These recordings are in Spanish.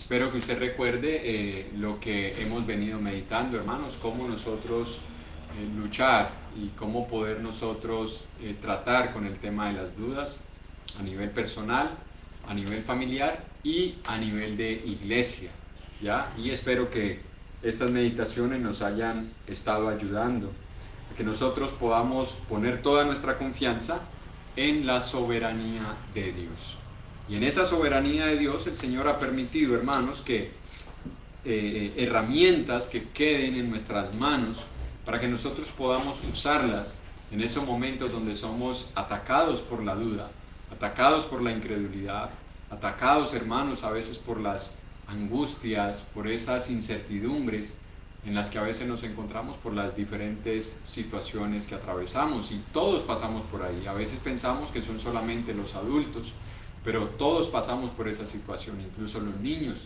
Espero que usted recuerde lo que hemos venido meditando, hermanos, cómo nosotros luchar y cómo poder nosotros tratar con el tema de las dudas a nivel personal, a nivel familiar y a nivel de iglesia, ¿ya? Y espero que estas meditaciones nos hayan estado ayudando a que nosotros podamos poner toda nuestra confianza en la soberanía de Dios. Y en esa soberanía de Dios el Señor ha permitido, hermanos, que herramientas que queden en nuestras manos para que nosotros podamos usarlas en esos momentos donde somos atacados por la duda, atacados por la incredulidad, atacados, hermanos, a veces por las angustias, por esas incertidumbres en las que a veces nos encontramos por las diferentes situaciones que atravesamos, y todos pasamos por ahí. A veces pensamos que son solamente los adultos, pero todos pasamos por esa situación, incluso los niños,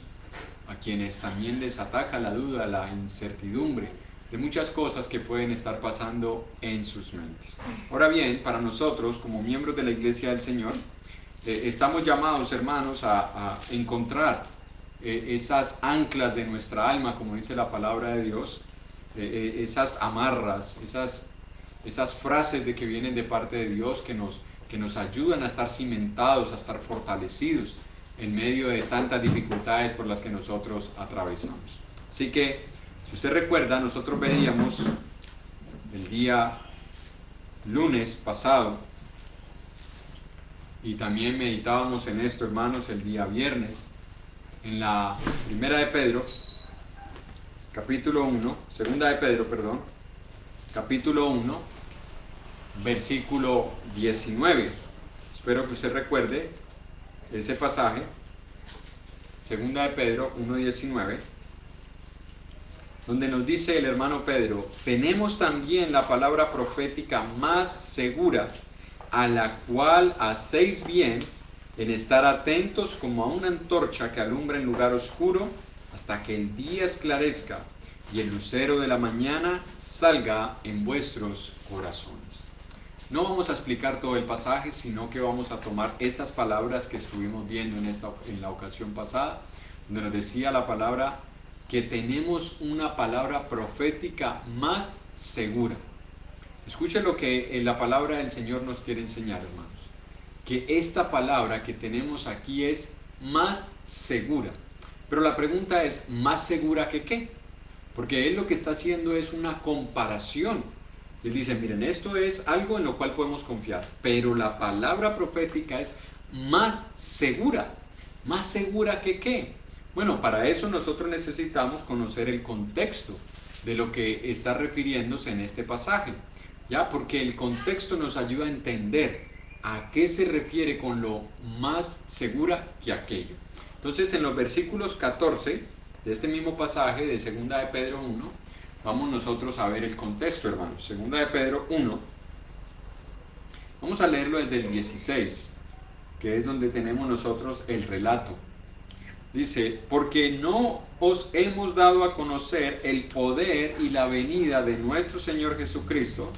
a quienes también les ataca la duda, la incertidumbre de muchas cosas que pueden estar pasando en sus mentes. Ahora bien, para nosotros como miembros de la Iglesia del Señor, estamos llamados, hermanos, a encontrar esas anclas de nuestra alma, como dice la palabra de Dios, esas amarras, esas frases de que vienen de parte de Dios que nos ayudan a estar cimentados, a estar fortalecidos en medio de tantas dificultades por las que nosotros atravesamos. Así que, si usted recuerda, nosotros veíamos el día lunes pasado, y también meditábamos en esto, hermanos, el día viernes, en la primera de Pedro, capítulo 1, segunda de Pedro, perdón, capítulo 1, versículo 19. Espero que usted recuerde ese pasaje, segunda de Pedro 1:19, donde nos dice el hermano Pedro: tenemos también la palabra profética más segura, a la cual hacéis bien en estar atentos como a una antorcha que alumbra en lugar oscuro hasta que el día esclarezca y el lucero de la mañana salga en vuestros corazones. No vamos a explicar todo el pasaje, sino que vamos a tomar estas palabras que estuvimos viendo en la ocasión pasada, donde nos decía la palabra que tenemos una palabra profética más segura. Escuchen lo que la palabra del Señor nos quiere enseñar, hermanos. Que esta palabra que tenemos aquí es más segura. Pero la pregunta es, ¿más segura que qué? Porque él lo que está haciendo es una comparación. Él dice, miren, esto es algo en lo cual podemos confiar, pero la palabra profética es más segura. ¿Más segura que qué? Bueno, para eso nosotros necesitamos conocer el contexto de lo que está refiriéndose en este pasaje, ¿ya? Porque el contexto nos ayuda a entender a qué se refiere con lo más segura que aquello. Entonces, en los versículos 14 de este mismo pasaje de segunda de Pedro 1, vamos nosotros a ver el contexto, hermanos. Segunda de Pedro 1, vamos a leerlo desde el 16, que es donde tenemos nosotros el relato. Dice, porque no os hemos dado a conocer el poder y la venida de nuestro Señor Jesucristo,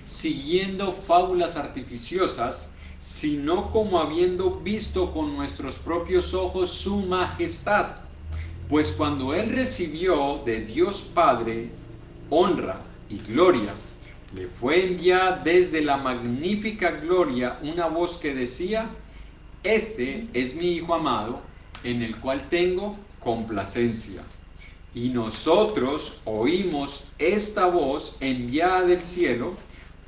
siguiendo fábulas artificiosas, sino como habiendo visto con nuestros propios ojos su majestad. Pues cuando Él recibió de Dios Padre honra y gloria, le fue enviada desde la magnífica gloria una voz que decía, este es mi Hijo amado, en el cual tengo complacencia. Y nosotros oímos esta voz enviada del cielo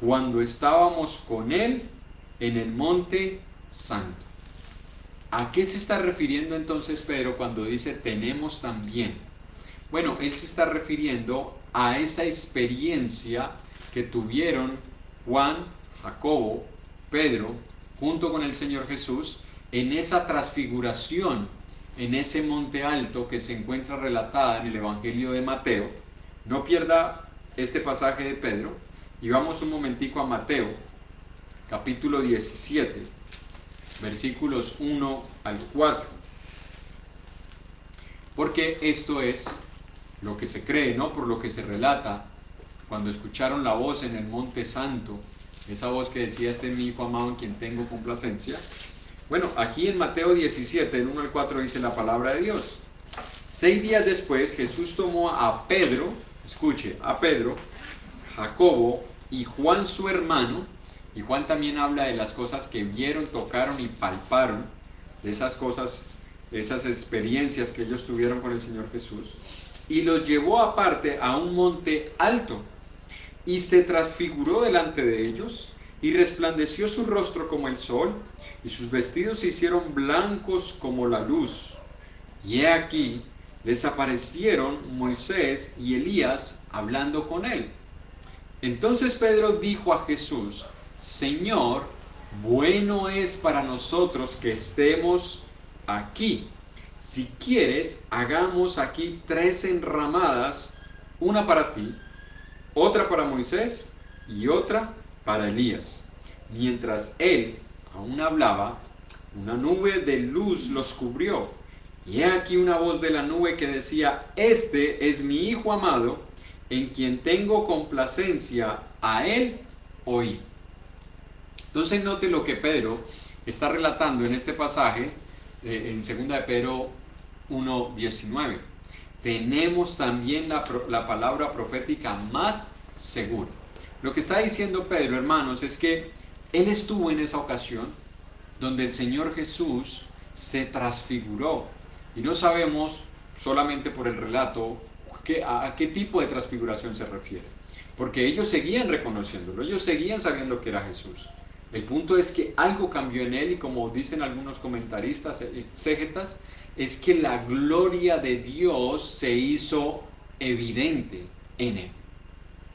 cuando estábamos con Él en el monte santo. ¿A qué se está refiriendo entonces Pedro cuando dice tenemos también? Bueno, él se está refiriendo a esa experiencia que tuvieron Juan, Jacobo, Pedro, junto con el Señor Jesús, en esa transfiguración, en ese monte alto que se encuentra relatada en el Evangelio de Mateo. No pierda este pasaje de Pedro y vamos un momentico a Mateo, capítulo 17, versículos 1 al 4. Porque esto es lo que se cree, no por lo que se relata, cuando escucharon la voz en el monte santo, esa voz que decía, este es mi Hijo amado en quien tengo complacencia. Bueno, aquí en Mateo 17, del 1 al 4 dice la palabra de Dios. 6 días después Jesús tomó a Pedro, escuche, a Pedro, Jacobo y Juan su hermano, y Juan también habla de las cosas que vieron, tocaron y palparon, de esas cosas, esas experiencias que ellos tuvieron con el Señor Jesús, y los llevó aparte a un monte alto, y se transfiguró delante de ellos, y resplandeció su rostro como el sol, y sus vestidos se hicieron blancos como la luz. Y he aquí, les aparecieron Moisés y Elías hablando con él. Entonces Pedro dijo a Jesús: Señor, bueno es para nosotros que estemos aquí. Si quieres, hagamos aquí 3 enramadas, una para ti, otra para Moisés y otra para Elías. Mientras él aún hablaba, una nube de luz los cubrió. Y he aquí una voz de la nube que decía: Este es mi Hijo amado, en quien tengo complacencia, a él oí. Entonces note lo que Pedro está relatando en este pasaje, en 2 de Pedro 1:19. Tenemos también la palabra profética más segura. Lo que está diciendo Pedro, hermanos, es que él estuvo en esa ocasión donde el Señor Jesús se transfiguró. Y no sabemos, solamente por el relato, a qué tipo de transfiguración se refiere. Porque ellos seguían reconociéndolo, ellos seguían sabiendo que era Jesús. El punto es que algo cambió en él, y como dicen algunos comentaristas, exégetas, es que la gloria de Dios se hizo evidente en él.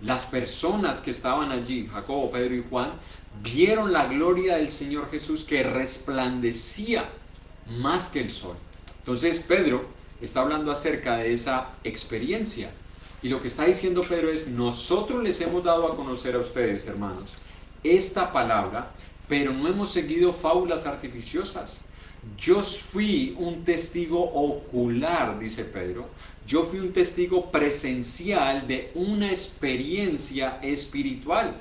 Las personas que estaban allí, Jacobo, Pedro y Juan, vieron la gloria del Señor Jesús que resplandecía más que el sol. Entonces Pedro está hablando acerca de esa experiencia. Y lo que está diciendo Pedro es: nosotros les hemos dado a conocer a ustedes, hermanos, esta palabra, pero no hemos seguido fábulas artificiosas. Yo fui un testigo ocular, dice Pedro. Yo fui un testigo presencial de una experiencia espiritual.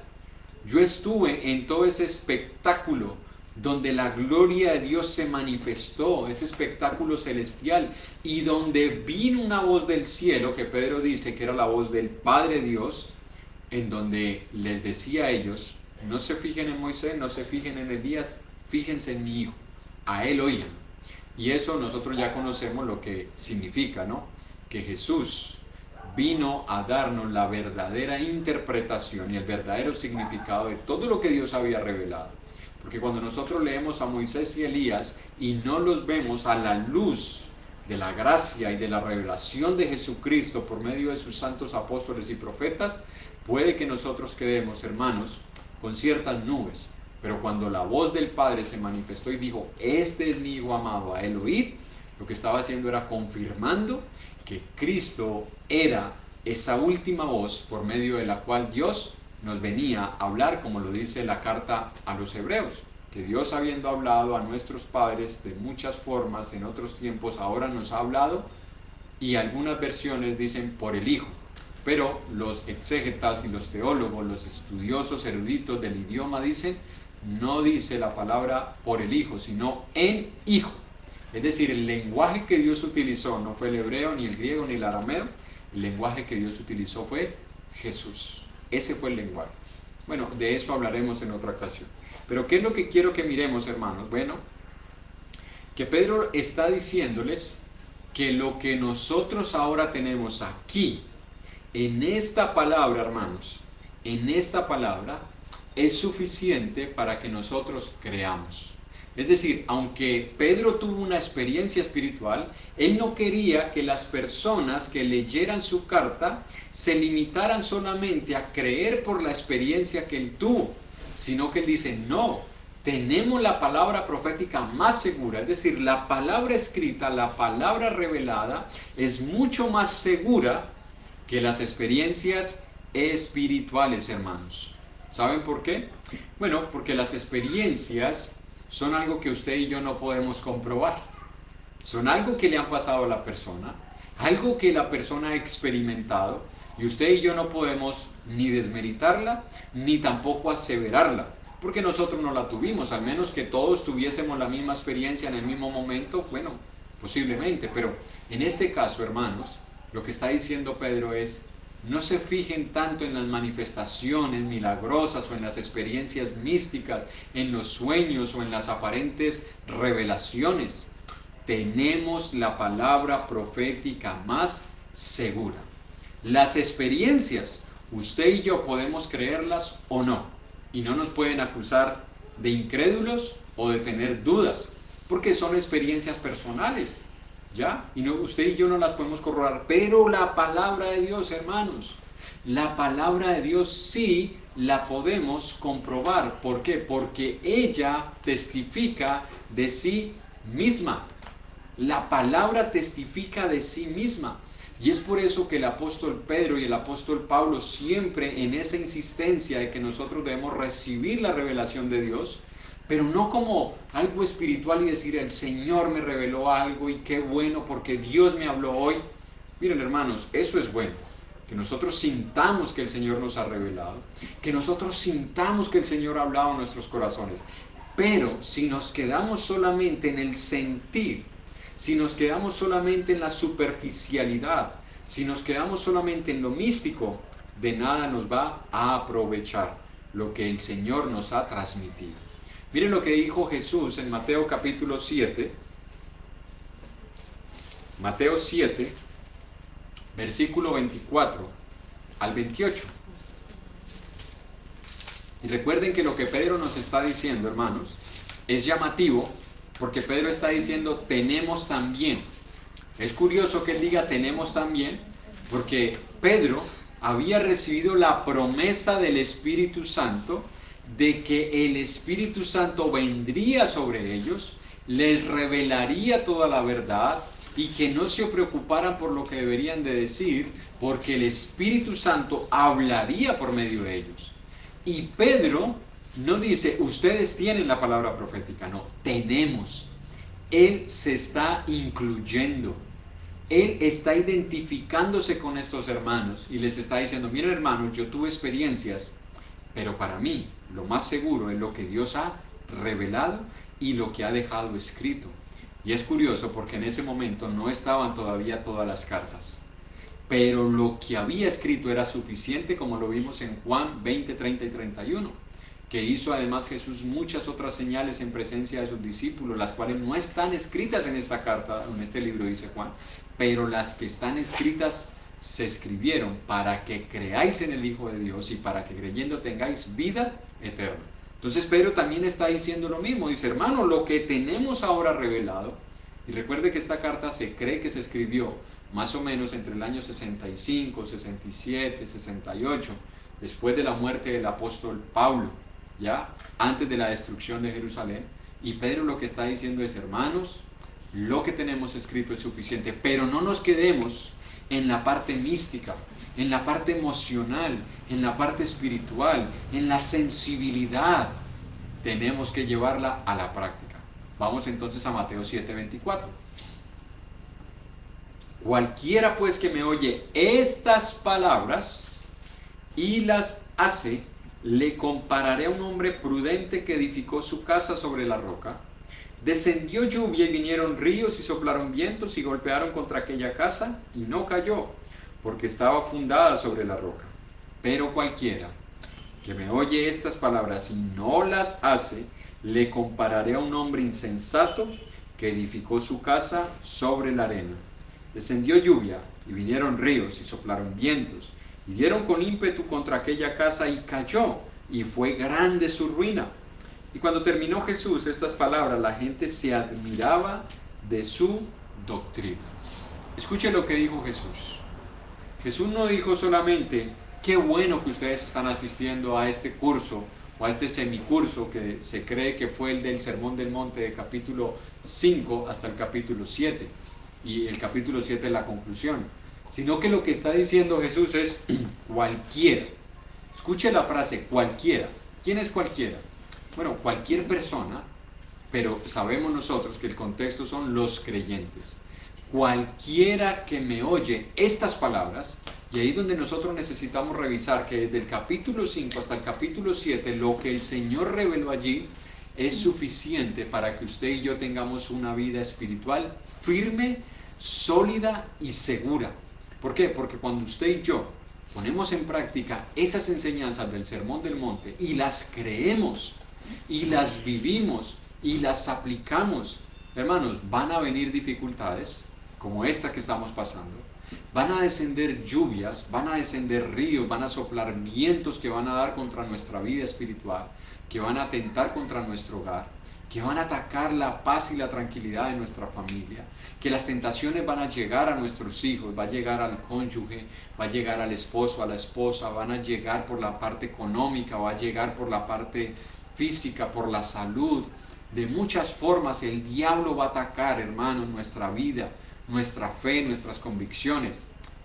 Yo estuve en todo ese espectáculo donde la gloria de Dios se manifestó, ese espectáculo celestial, y donde vino una voz del cielo, que Pedro dice que era la voz del Padre Dios, en donde les decía a ellos: no se fijen en Moisés, no se fijen en Elías, fíjense en mi Hijo, a él oigan. Y eso nosotros ya conocemos lo que significa, ¿no? Que Jesús vino a darnos la verdadera interpretación y el verdadero significado de todo lo que Dios había revelado. Porque cuando nosotros leemos a Moisés y Elías y no los vemos a la luz de la gracia y de la revelación de Jesucristo por medio de sus santos apóstoles y profetas, puede que nosotros quedemos, hermanos, con ciertas nubes. Pero cuando la voz del Padre se manifestó y dijo: este es mi Hijo amado, a él oíd, lo que estaba haciendo era confirmando que Cristo era esa última voz por medio de la cual Dios nos venía a hablar, como lo dice la carta a los Hebreos, que Dios, habiendo hablado a nuestros padres de muchas formas en otros tiempos, ahora nos ha hablado, y algunas versiones dicen por el Hijo. Pero los exégetas y los teólogos, los estudiosos eruditos del idioma dicen: no dice la palabra por el Hijo, sino en Hijo. Es decir, el lenguaje que Dios utilizó no fue el hebreo, ni el griego, ni el arameo. El lenguaje que Dios utilizó fue Jesús. Ese fue el lenguaje. Bueno, de eso hablaremos en otra ocasión. Pero ¿qué es lo que quiero que miremos, hermanos? Bueno, que Pedro está diciéndoles que lo que nosotros ahora tenemos aquí, en esta palabra, hermanos, en esta palabra, es suficiente para que nosotros creamos. Es decir, aunque Pedro tuvo una experiencia espiritual, él no quería que las personas que leyeran su carta se limitaran solamente a creer por la experiencia que él tuvo, sino que él dice: no, tenemos la palabra profética más segura. Es decir, la palabra escrita, la palabra revelada, es mucho más segura que las experiencias espirituales, hermanos. ¿Saben por qué? Bueno, porque las experiencias son algo que usted y yo no podemos comprobar. Son algo que le han pasado a la persona, algo que la persona ha experimentado, y usted y yo no podemos ni desmeritarla, ni tampoco aseverarla, porque nosotros no la tuvimos. Al menos que todos tuviésemos la misma experiencia en el mismo momento, bueno, posiblemente, pero en este caso, hermanos, lo que está diciendo Pedro es, no se fijen tanto en las manifestaciones milagrosas o en las experiencias místicas, en los sueños o en las aparentes revelaciones. Tenemos la palabra profética más segura. Las experiencias, usted y yo podemos creerlas o no, y no nos pueden acusar de incrédulos o de tener dudas, porque son experiencias personales, ¿ya? Y no, usted y yo no las podemos corroborar, pero la palabra de Dios, hermanos, la palabra de Dios sí la podemos comprobar. ¿Por qué? Porque ella testifica de sí misma. La palabra testifica de sí misma. Y es por eso que el apóstol Pedro y el apóstol Pablo siempre en esa insistencia de que nosotros debemos recibir la revelación de Dios, pero no como algo espiritual y decir el Señor me reveló algo y qué bueno porque Dios me habló hoy. Miren, hermanos, eso es bueno, que nosotros sintamos que el Señor nos ha revelado, que nosotros sintamos que el Señor ha hablado en nuestros corazones. Pero si nos quedamos solamente en el sentir, si nos quedamos solamente en la superficialidad, si nos quedamos solamente en lo místico, de nada nos va a aprovechar lo que el Señor nos ha transmitido. Miren lo que dijo Jesús en Mateo capítulo 7. Mateo 7, versículo 24 al 28. Y recuerden que lo que Pedro nos está diciendo, hermanos, es llamativo, porque Pedro está diciendo, tenemos también. Es curioso que él diga, tenemos también, porque Pedro había recibido la promesa del Espíritu Santo, de que el Espíritu Santo vendría sobre ellos, les revelaría toda la verdad, y que no se preocuparan por lo que deberían de decir, porque el Espíritu Santo hablaría por medio de ellos. Y Pedro no dice, ustedes tienen la palabra profética, no, tenemos. Él se está incluyendo, él está identificándose con estos hermanos y les está diciendo, miren hermanos, yo tuve experiencias, pero para mí lo más seguro es lo que Dios ha revelado y lo que ha dejado escrito. Y es curioso porque en ese momento no estaban todavía todas las cartas, pero lo que había escrito era suficiente, como lo vimos en Juan 20, 30 y 31, que hizo además Jesús muchas otras señales en presencia de sus discípulos, las cuales no están escritas en esta carta, en este libro, dice Juan, pero las que están escritas se escribieron para que creáis en el Hijo de Dios y para que creyendo tengáis vida eterna. Entonces Pedro también está diciendo lo mismo, dice, hermano, lo que tenemos ahora revelado, y recuerde que esta carta se cree que se escribió más o menos entre el año 65, 67, 68, después de la muerte del apóstol Pablo, ya antes de la destrucción de Jerusalén. Y Pedro lo que está diciendo es, hermanos, lo que tenemos escrito es suficiente, pero no nos quedemos en la parte mística, en la parte emocional, en la parte espiritual, en la sensibilidad. Tenemos que llevarla a la práctica. Vamos entonces a Mateo 7:24. Cualquiera pues que me oye estas palabras y las hace, le compararé a un hombre prudente que edificó su casa sobre la roca. Descendió lluvia y vinieron ríos y soplaron vientos y golpearon contra aquella casa y no cayó, porque estaba fundada sobre la roca. Pero cualquiera que me oye estas palabras y no las hace, le compararé a un hombre insensato que edificó su casa sobre la arena. Descendió lluvia y vinieron ríos y soplaron vientos y dieron con ímpetu contra aquella casa y cayó, y fue grande su ruina. Y cuando terminó Jesús estas palabras, la gente se admiraba de su doctrina. Escuchen lo que dijo Jesús. Jesús no dijo solamente, qué bueno que ustedes están asistiendo a este curso o a este semicurso que se cree que fue el del Sermón del Monte de capítulo 5 hasta el capítulo 7. Y el capítulo 7 es la conclusión. Sino que lo que está diciendo Jesús es cualquiera. Escuche la frase cualquiera. ¿Quién es cualquiera? Bueno, cualquier persona, pero sabemos nosotros que el contexto son los creyentes. Cualquiera que me oye estas palabras, y ahí es donde nosotros necesitamos revisar que desde el capítulo 5 hasta el capítulo 7, lo que el Señor reveló allí es suficiente para que usted y yo tengamos una vida espiritual firme, sólida y segura. ¿Por qué? Porque cuando usted y yo ponemos en práctica esas enseñanzas del Sermón del Monte y las creemos y las vivimos y las aplicamos, hermanos, van a venir dificultades como esta que estamos pasando. Van a descender lluvias, van a descender ríos, van a soplar vientos que van a dar contra nuestra vida espiritual, que van a atentar contra nuestro hogar, que van a atacar la paz y la tranquilidad de nuestra familia, que las tentaciones van a llegar a nuestros hijos, va a llegar al cónyuge, va a llegar al esposo, a la esposa, van a llegar por la parte económica, va a llegar por la parte física, por la salud. De muchas formas el diablo va a atacar, hermanos, nuestra vida, nuestra fe, nuestras convicciones.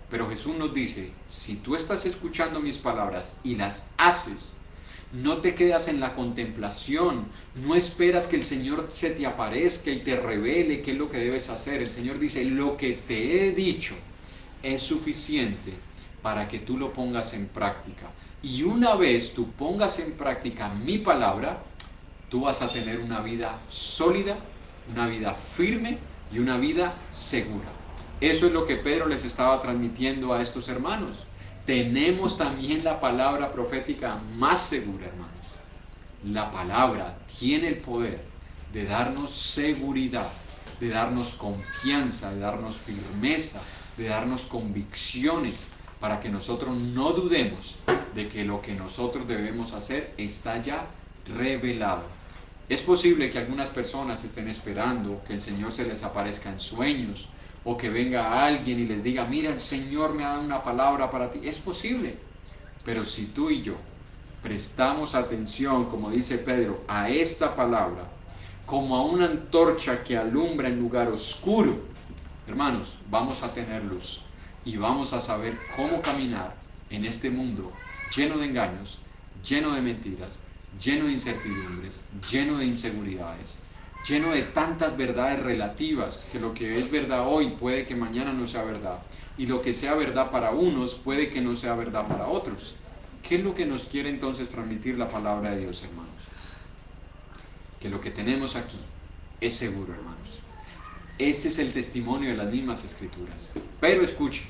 Pero Jesús nos dice, si tú estás escuchando mis palabras y las haces, no te quedas en la contemplación, no esperas que el Señor se te aparezca y te revele qué es lo que debes hacer. El Señor dice, lo que te he dicho es suficiente para que tú lo pongas en práctica. Y una vez tú pongas en práctica mi palabra, tú vas a tener una vida sólida, una vida firme y una vida segura. Eso es lo que Pedro les estaba transmitiendo a estos hermanos. Tenemos también la palabra profética más segura, hermanos. La palabra tiene el poder de darnos seguridad, de darnos confianza, de darnos firmeza, de darnos convicciones, para que nosotros no dudemos de que lo que nosotros debemos hacer está ya revelado. Es posible que algunas personas estén esperando que el Señor se les aparezca en sueños, o que venga alguien y les diga, mira, el Señor me ha dado una palabra para ti. Es posible, pero si tú y yo prestamos atención, como dice Pedro, a esta palabra, como a una antorcha que alumbra en lugar oscuro, hermanos, vamos a tener luz y vamos a saber cómo caminar en este mundo lleno de engaños, lleno de mentiras, lleno de incertidumbres, lleno de inseguridades, lleno de tantas verdades relativas, que lo que es verdad hoy puede que mañana no sea verdad, y lo que sea verdad para unos puede que no sea verdad para otros. ¿Qué es lo que nos quiere entonces transmitir la palabra de Dios, hermanos? Que lo que tenemos aquí es seguro, hermanos. Ese es el testimonio de las mismas escrituras. Pero escuchen,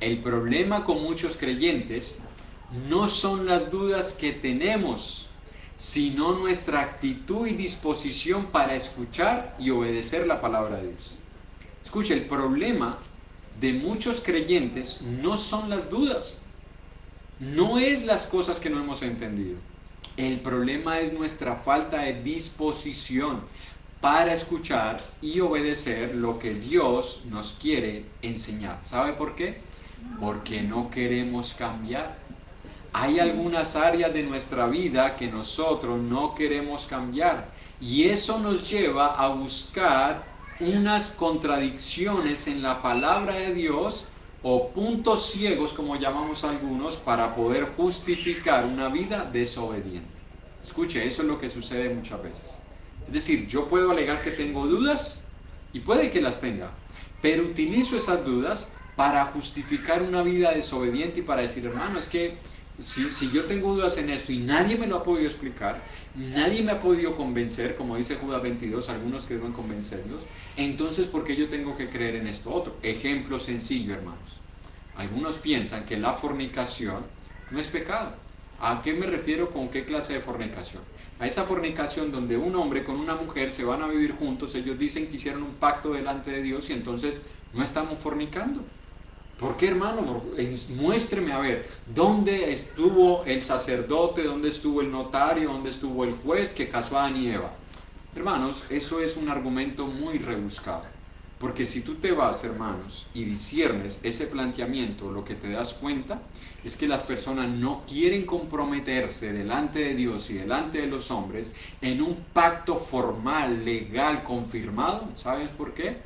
el problema con muchos creyentes no son las dudas que tenemos, sino nuestra actitud y disposición para escuchar y obedecer la palabra de Dios. Escuche, el problema de muchos creyentes no son las dudas, no es las cosas que no hemos entendido. El problema es nuestra falta de disposición para escuchar y obedecer lo que Dios nos quiere enseñar. ¿Sabe por qué? Porque no queremos cambiar. Hay algunas áreas de nuestra vida que nosotros no queremos cambiar, y eso nos lleva a buscar unas contradicciones en la palabra de Dios, o puntos ciegos, como llamamos algunos, para poder justificar una vida desobediente. Escuche, eso es lo que sucede muchas veces. Es decir, yo puedo alegar que tengo dudas, y puede que las tenga, pero utilizo esas dudas para justificar una vida desobediente y para decir, hermano, es que si yo tengo dudas en esto y nadie me lo ha podido explicar, nadie me ha podido convencer, como dice Judas 22, algunos que deben convencerlos, entonces ¿por qué yo tengo que creer en esto otro? Ejemplo sencillo, hermanos. Algunos piensan que la fornicación no es pecado. ¿A qué me refiero con qué clase de fornicación? A esa fornicación donde un hombre con una mujer se van a vivir juntos, ellos dicen que hicieron un pacto delante de Dios y entonces no estamos fornicando. ¿Por qué, hermano? Muéstreme a ver, ¿dónde estuvo el sacerdote? ¿Dónde estuvo el notario? ¿Dónde estuvo el juez que casó a Adán y Eva? Hermanos, eso es un argumento muy rebuscado. Porque si tú te vas, hermanos, y disciernes ese planteamiento, lo que te das cuenta es que las personas no quieren comprometerse delante de Dios y delante de los hombres en un pacto formal, legal, confirmado. ¿Sabes por qué?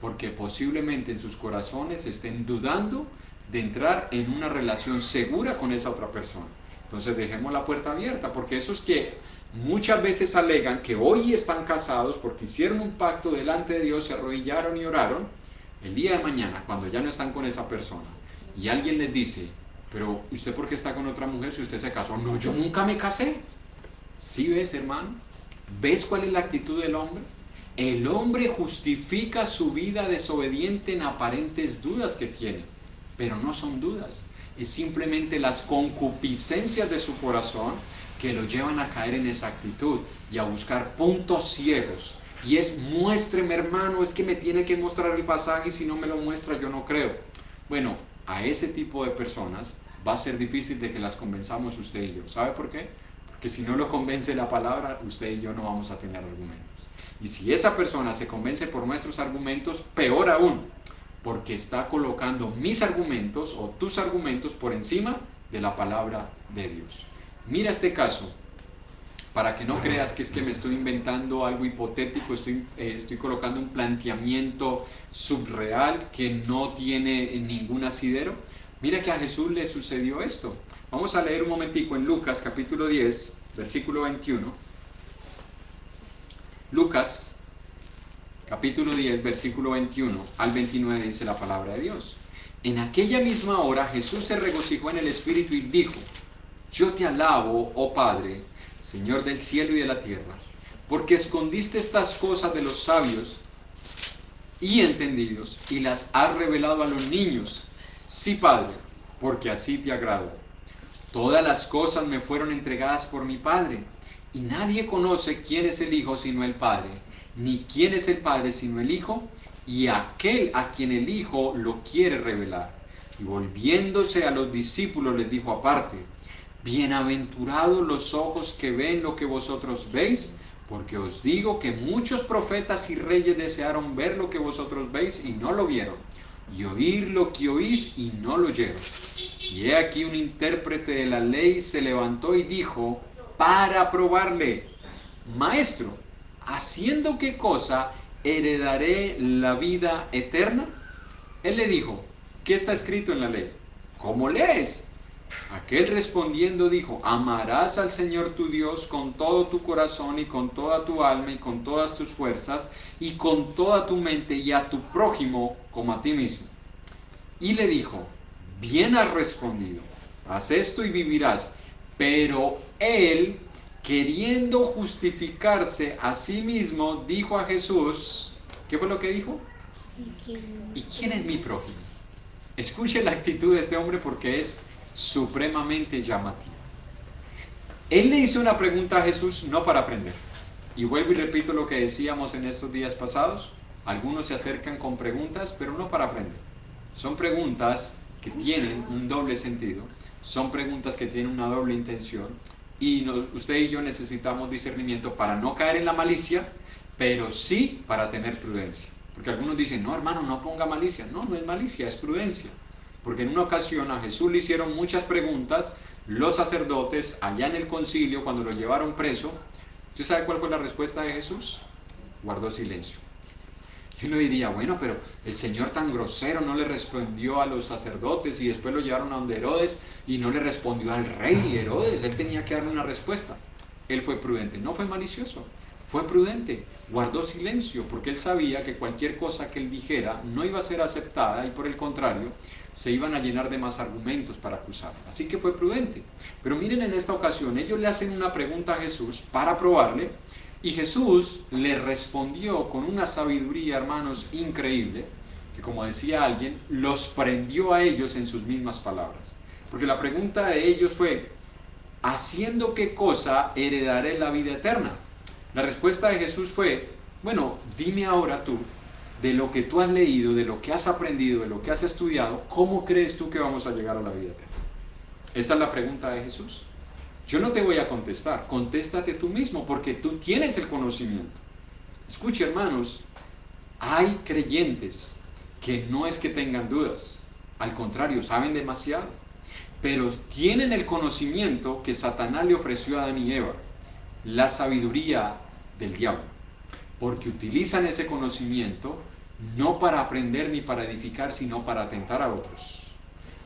Porque posiblemente en sus corazones estén dudando de entrar en una relación segura con esa otra persona. Entonces dejemos la puerta abierta, porque esos que muchas veces alegan que hoy están casados porque hicieron un pacto delante de Dios, se arrodillaron y oraron, el día de mañana, cuando ya no están con esa persona, y alguien les dice, pero ¿usted por qué está con otra mujer si usted se casó? No, yo nunca me casé. ¿Sí ves, hermano? ¿Ves cuál es la actitud del hombre? El hombre justifica su vida desobediente en aparentes dudas que tiene, pero no son dudas, es simplemente las concupiscencias de su corazón que lo llevan a caer en esa actitud y a buscar puntos ciegos. Y es, muéstreme hermano, es que me tiene que mostrar el pasaje y si no me lo muestra yo no creo. Bueno, a ese tipo de personas va a ser difícil de que las convenzamos usted y yo. ¿Sabe por qué? Porque si no lo convence la palabra, usted y yo no vamos a tener argumentos. Y si esa persona se convence por nuestros argumentos, peor aún, porque está colocando mis argumentos o tus argumentos por encima de la palabra de Dios. Mira este caso, para que no creas que es que me estoy inventando algo hipotético, estoy colocando un planteamiento subreal que no tiene ningún asidero. Mira que a Jesús le sucedió esto. Vamos a leer un momentico en Lucas capítulo 10, versículo 21. Lucas, capítulo 10, versículo 21 al 29 dice la palabra de Dios. En aquella misma hora Jesús se regocijó en el Espíritu y dijo: Yo te alabo, oh Padre, Señor del cielo y de la tierra, porque escondiste estas cosas de los sabios y entendidos y las has revelado a los niños. Sí, Padre, porque así te agradó. Todas las cosas me fueron entregadas por mi Padre. Y nadie conoce quién es el Hijo sino el Padre, ni quién es el Padre sino el Hijo, y aquel a quien el Hijo lo quiere revelar. Y volviéndose a los discípulos les dijo aparte: Bienaventurados los ojos que ven lo que vosotros veis, porque os digo que muchos profetas y reyes desearon ver lo que vosotros veis y no lo vieron, y oír lo que oís y no lo oyeron. Y he aquí un intérprete de la ley se levantó y dijo para probarle: Maestro, ¿haciendo qué cosa heredaré la vida eterna? Él le dijo: ¿Qué está escrito en la ley? ¿Cómo lees? Aquel respondiendo dijo: Amarás al Señor tu Dios con todo tu corazón y con toda tu alma y con todas tus fuerzas y con toda tu mente, y a tu prójimo como a ti mismo. Y le dijo: Bien has respondido, haz esto y vivirás. Pero él, queriendo justificarse a sí mismo, dijo a Jesús, ¿qué fue lo que dijo? ¿Y quién es mi prójimo? Escuche la actitud de este hombre porque es supremamente llamativa. Él le hizo una pregunta a Jesús no para aprender. Y vuelvo y repito lo que decíamos en estos días pasados. Algunos se acercan con preguntas, pero no para aprender. Son preguntas que tienen un doble sentido. Son preguntas que tienen una doble intención y usted y yo necesitamos discernimiento para no caer en la malicia, pero sí para tener prudencia. Porque algunos dicen: no hermano, no ponga malicia. No, no es malicia, es prudencia. Porque en una ocasión a Jesús le hicieron muchas preguntas los sacerdotes allá en el concilio cuando lo llevaron preso. ¿Usted sabe cuál fue la respuesta de Jesús? Guardó silencio. Y uno diría: bueno, pero el Señor tan grosero no le respondió a los sacerdotes y después lo llevaron a donde Herodes y no le respondió al rey Herodes. Él tenía que darle una respuesta. Él fue prudente, no fue malicioso, fue prudente, guardó silencio porque él sabía que cualquier cosa que él dijera no iba a ser aceptada y por el contrario se iban a llenar de más argumentos para acusarlo. Así que fue prudente. Pero miren, en esta ocasión ellos le hacen una pregunta a Jesús para probarle. Y Jesús le respondió con una sabiduría, hermanos, increíble, que como decía alguien, los prendió a ellos en sus mismas palabras. Porque la pregunta de ellos fue: ¿haciendo qué cosa heredaré la vida eterna? La respuesta de Jesús fue: bueno, dime ahora tú, de lo que tú has leído, de lo que has aprendido, de lo que has estudiado, ¿cómo crees tú que vamos a llegar a la vida eterna? Esa es la pregunta de Jesús. Yo no te voy a contestar, contéstate tú mismo porque tú tienes el conocimiento. Escuche, hermanos, hay creyentes que no es que tengan dudas, al contrario, saben demasiado, pero tienen el conocimiento que Satanás le ofreció a Adán y Eva, la sabiduría del diablo, porque utilizan ese conocimiento no para aprender ni para edificar, sino para atentar a otros.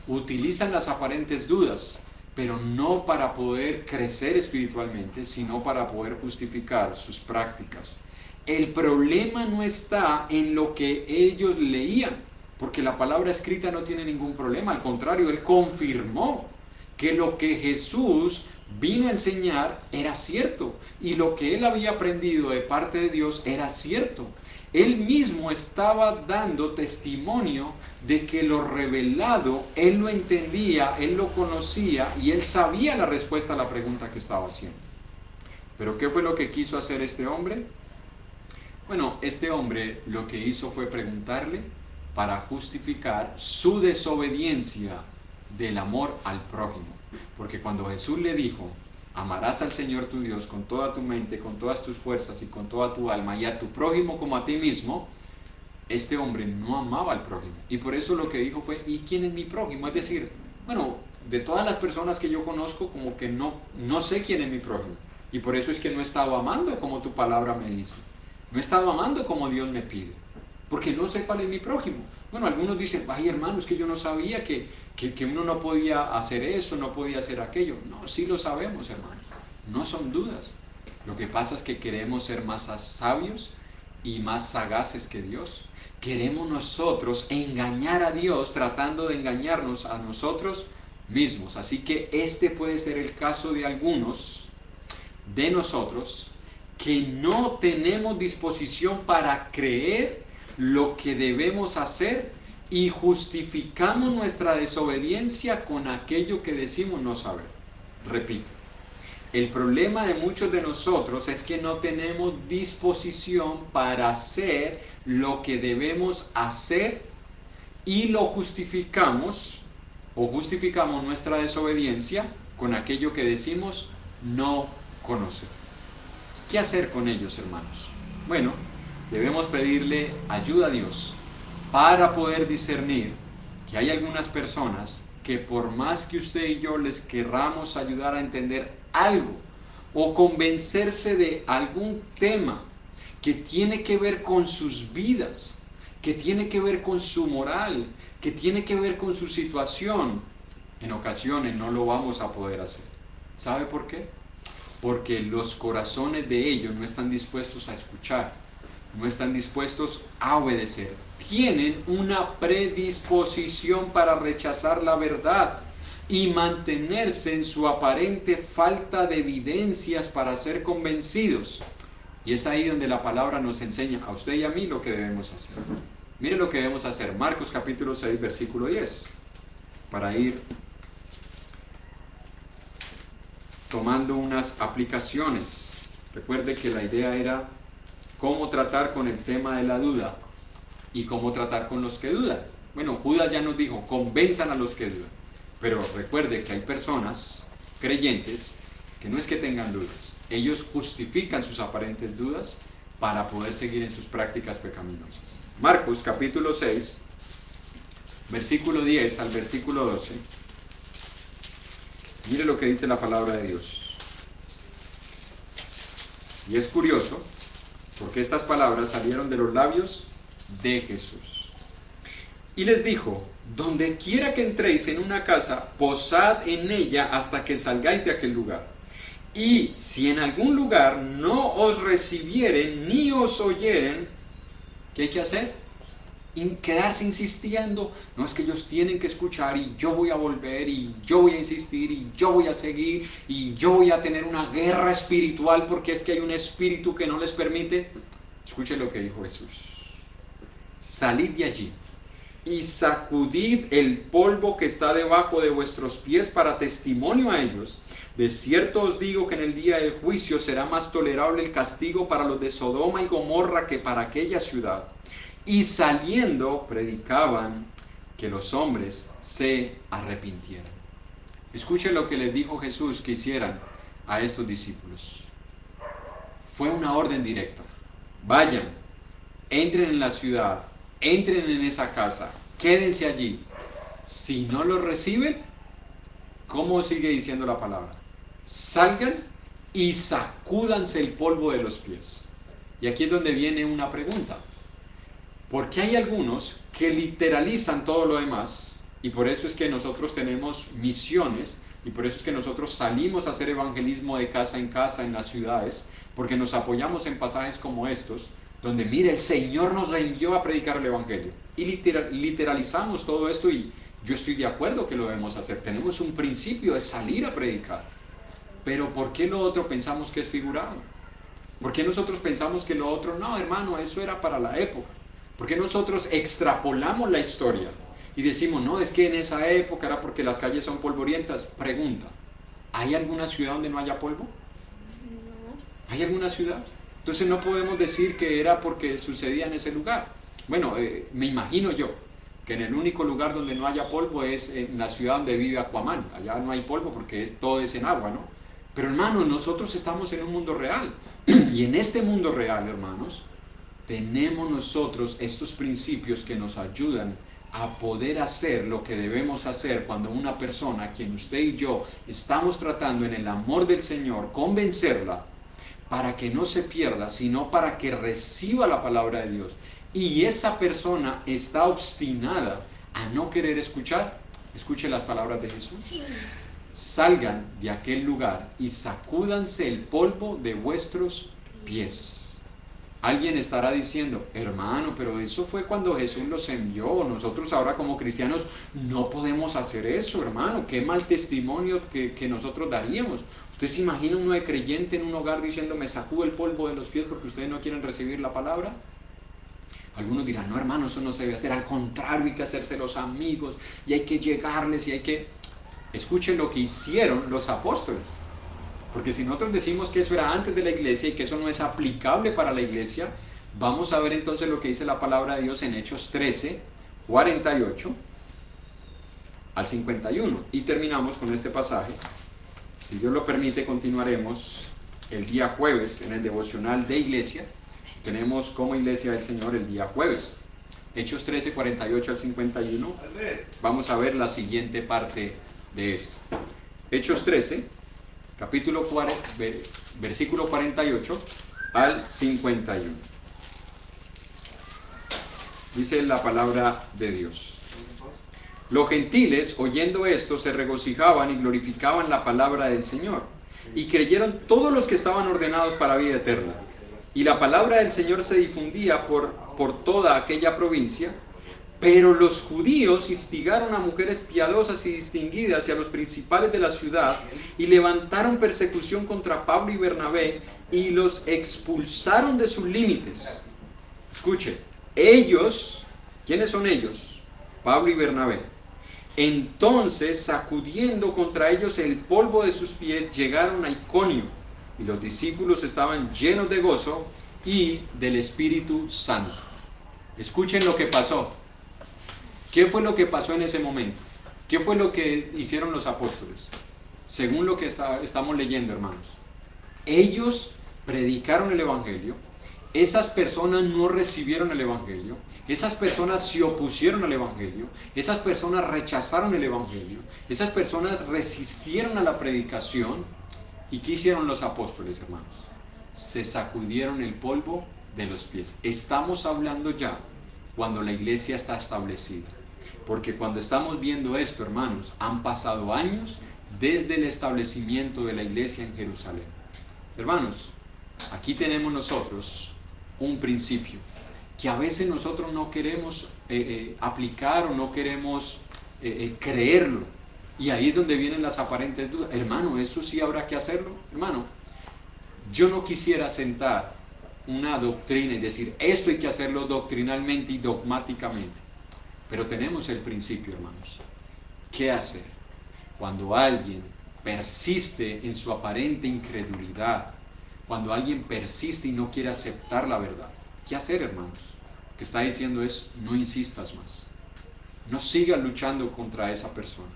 Utilizan las aparentes dudas, pero no para poder crecer espiritualmente, sino para poder justificar sus prácticas. El problema no está en lo que ellos leían, porque la palabra escrita no tiene ningún problema, al contrario, él confirmó que lo que Jesús vino a enseñar era cierto y lo que él había aprendido de parte de Dios era cierto. Él mismo estaba dando testimonio de que lo revelado, él lo entendía, él lo conocía y él sabía la respuesta a la pregunta que estaba haciendo. ¿Pero qué fue lo que quiso hacer este hombre? Bueno, este hombre lo que hizo fue preguntarle para justificar su desobediencia del amor al prójimo. Porque cuando Jesús le dijo, amarás al Señor tu Dios con toda tu mente, con todas tus fuerzas y con toda tu alma, y a tu prójimo como a ti mismo, este hombre no amaba al prójimo. Y por eso lo que dijo fue, ¿y quién es mi prójimo? Es decir, bueno, de todas las personas que yo conozco, como que no sé quién es mi prójimo. Y por eso es que no estaba amando como tu palabra me dice. No estaba amando como Dios me pide. Porque no sé cuál es mi prójimo. Bueno, algunos dicen, ay hermano, es que yo no sabía que uno no podía hacer eso, no podía hacer aquello. No, sí lo sabemos, hermanos. No son dudas. Lo que pasa es que queremos ser más sabios y más sagaces que Dios. Queremos nosotros engañar a Dios tratando de engañarnos a nosotros mismos. Así que este puede ser el caso de algunos de nosotros que no tenemos disposición para creer lo que debemos hacer y justificamos nuestra desobediencia con aquello que decimos no saber. Repito, el problema de muchos de nosotros es que no tenemos disposición para hacer lo que debemos hacer y lo justificamos o justificamos nuestra desobediencia con aquello que decimos no conocer. ¿Qué hacer con ellos, hermanos? Bueno, debemos pedirle ayuda a Dios para poder discernir que hay algunas personas que por más que usted y yo les querramos ayudar a entender algo o convencerse de algún tema que tiene que ver con sus vidas, que tiene que ver con su moral, que tiene que ver con su situación, en ocasiones no lo vamos a poder hacer. ¿Sabe por qué? Porque los corazones de ellos no están dispuestos a escuchar, no están dispuestos a obedecer. Tienen una predisposición para rechazar la verdad y mantenerse en su aparente falta de evidencias para ser convencidos. Y es ahí donde la palabra nos enseña a usted y a mí lo que debemos hacer. Mire lo que debemos hacer. Marcos capítulo 6, versículo 10. Para ir tomando unas aplicaciones. Recuerde que la idea era cómo tratar con el tema de la duda y cómo tratar con los que dudan. Bueno, Judas ya nos dijo, convenzan a los que dudan. Pero recuerde que hay personas creyentes que no es que tengan dudas. Ellos justifican sus aparentes dudas para poder seguir en sus prácticas pecaminosas. Marcos capítulo 6, versículo 10 al versículo 12. Mire lo que dice la palabra de Dios. Y es curioso, porque estas palabras salieron de los labios de Jesús. Y les dijo, donde quiera que entréis en una casa, posad en ella hasta que salgáis de aquel lugar. Y si en algún lugar no os recibieren ni os oyeren, ¿qué hay que hacer? Quedarse insistiendo, no es que ellos tienen que escuchar y yo voy a volver y yo voy a insistir y yo voy a seguir y yo voy a tener una guerra espiritual porque es que hay un espíritu que no les permite. Escuche lo que dijo Jesús. Salid de allí y sacudid el polvo que está debajo de vuestros pies para testimonio a ellos. De cierto os digo que en el día del juicio será más tolerable el castigo para los de Sodoma y Gomorra que para aquella ciudad. Y saliendo predicaban que los hombres se arrepintieran. Escuchen lo que les dijo Jesús que hicieran a estos discípulos. Fue una orden directa. Vayan, entren en la ciudad, entren en esa casa, quédense allí. Si no los reciben, ¿cómo sigue diciendo la palabra? Salgan y sacúdanse el polvo de los pies. Y aquí es donde viene una pregunta. Porque hay algunos que literalizan todo lo demás y por eso es que nosotros tenemos misiones y por eso es que nosotros salimos a hacer evangelismo de casa en las ciudades, porque nos apoyamos en pasajes como estos, donde mire, el Señor nos envió a predicar el evangelio y literalizamos todo esto y Yo estoy de acuerdo que lo debemos hacer. Tenemos un principio de salir a predicar. Pero ¿por qué lo otro pensamos que es figurado? ¿Por qué nosotros pensamos que lo otro, no, hermano, eso era para la época? ¿Por qué nosotros extrapolamos la historia y decimos, no, es que en esa época era porque las calles son polvorientas? Pregunta, ¿hay alguna ciudad donde no haya polvo? ¿Hay alguna ciudad? Entonces no podemos decir que era porque sucedía en ese lugar. Bueno, me imagino yo que en el único lugar donde no haya polvo es en la ciudad donde vive Aquaman. Allá no hay polvo porque todo es en agua, ¿no? Pero hermanos, nosotros estamos en un mundo real. Y en este mundo real, hermanos, tenemos nosotros estos principios que nos ayudan a poder hacer lo que debemos hacer cuando una persona, quien usted y yo estamos tratando en el amor del Señor, convencerla para que no se pierda, sino para que reciba la palabra de Dios. Y esa persona está obstinada a no querer escuchar. Escuche las palabras de Jesús. Salgan de aquel lugar y sacúdanse el polvo de vuestros pies. Alguien estará diciendo, hermano, pero eso fue cuando Jesús los envió. Nosotros ahora como cristianos no podemos hacer eso, hermano. Qué mal testimonio que nosotros daríamos. ¿Usted se imagina uno de creyente en un hogar diciendo, me sacudo el polvo de los pies porque ustedes no quieren recibir la palabra? Algunos dirán, no, hermano, eso no se debe hacer. Al contrario, hay que hacerse los amigos y hay que llegarles y hay que... Escuchen lo que hicieron los apóstoles. Porque si nosotros decimos que eso era antes de la iglesia y que eso no es aplicable para la iglesia, vamos a ver entonces lo que dice la palabra de Dios en Hechos 13, 48 al 51. Y terminamos con este pasaje. Si Dios lo permite, continuaremos el día jueves en el devocional de iglesia. Tenemos como iglesia del Señor el día jueves. Hechos 13, 48 al 51. Vamos a ver la siguiente parte de esto. Hechos 13, capítulo 40, versículo 48 al 51. Dice la palabra de Dios. Los gentiles, oyendo esto, se regocijaban y glorificaban la palabra del Señor. Y creyeron todos los que estaban ordenados para vida eterna. Y la palabra del Señor se difundía por toda aquella provincia. Pero los judíos instigaron a mujeres piadosas y distinguidas y a los principales de la ciudad y levantaron persecución contra Pablo y Bernabé y los expulsaron de sus límites. Escuche, ellos, ¿quiénes son ellos? Pablo y Bernabé. Entonces, sacudiendo contra ellos el polvo de sus pies, llegaron a Iconio y los discípulos estaban llenos de gozo y del Espíritu Santo. Escuchen lo que pasó. ¿Qué fue lo que pasó en ese momento? ¿Qué fue lo que hicieron los apóstoles? Según lo que estamos leyendo, hermanos. Ellos predicaron el Evangelio. Esas personas no recibieron el Evangelio. Esas personas se opusieron al Evangelio. Esas personas rechazaron el Evangelio. Esas personas resistieron a la predicación. ¿Y qué hicieron los apóstoles, hermanos? Se sacudieron el polvo de los pies. Estamos hablando ya cuando la iglesia está establecida. Porque cuando estamos viendo esto, hermanos, han pasado años desde el establecimiento de la iglesia en Jerusalén. Hermanos, aquí tenemos nosotros un principio que a veces nosotros no queremos aplicar o no queremos creerlo. Y ahí es donde vienen las aparentes dudas. Hermano, ¿eso sí habrá que hacerlo? Hermano, yo no quisiera sentar una doctrina y decir, esto hay que hacerlo doctrinalmente y dogmáticamente. Pero tenemos el principio, hermanos. ¿Qué hacer cuando alguien persiste en su aparente incredulidad? Cuando alguien persiste y no quiere aceptar la verdad. ¿Qué hacer, hermanos? Lo que está diciendo es, no insistas más. No sigas luchando contra esa persona.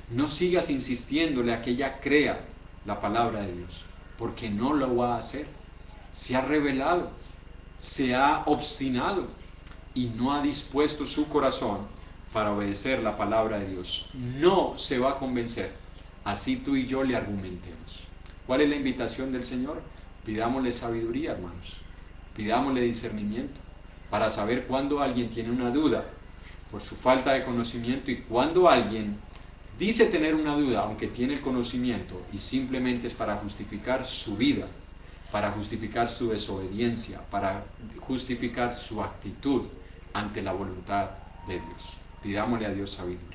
No sigas insistiéndole a que ella crea la palabra de Dios, porque no lo va a hacer. Se ha rebelado, se ha obstinado y no ha dispuesto su corazón para obedecer la palabra de Dios. No se va a convencer, así tú y yo le argumentemos. ¿Cuál es la invitación del Señor? Pidámosle sabiduría, hermanos. Pidámosle discernimiento para saber cuándo alguien tiene una duda por su falta de conocimiento y cuándo alguien dice tener una duda, aunque tiene el conocimiento, y simplemente es para justificar su vida, para justificar su desobediencia, para justificar su actitud ante la voluntad de Dios. Pidámosle a Dios sabiduría.